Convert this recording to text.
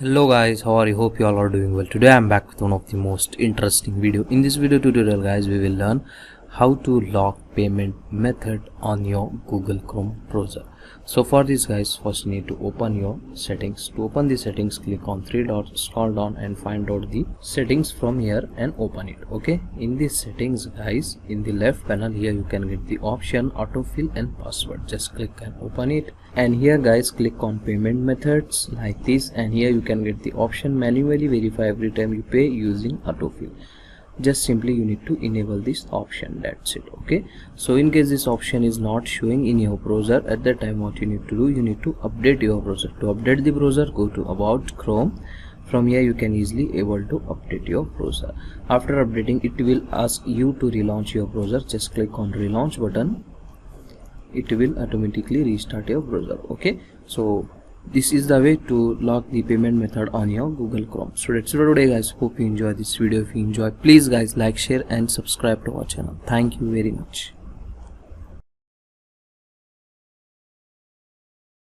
Hello guys, how are you? Hope you all are doing well. Today I'm back with one of the most interesting video. In this video tutorial guys, we will learn how to lock payment method on your Google Chrome browser. So for this guys, first you need to open your settings. To open the settings, click on three dots, scroll down and find out the settings from here and open it. Okay, in the settings guys, in the left panel here you can get the option autofill and password. Just click and open it, and here guys click on payment methods like this, and here you can get the option manually verify every time you pay using autofill. Just simply you need to enable this option, that's it. Okay, so in case this option is not showing in your browser, at that time what you need to do, you need to update your browser. To update the browser, go to about Chrome. From here you can easily able to update your browser. After updating, it will ask you to relaunch your browser. Just click on relaunch button, it will automatically restart your browser. Okay, so this is the way to lock the payment method on your Google Chrome. So that's it for today guys. Hope you enjoy this video. If you enjoy, please guys like, share and subscribe to our channel. Thank you very much.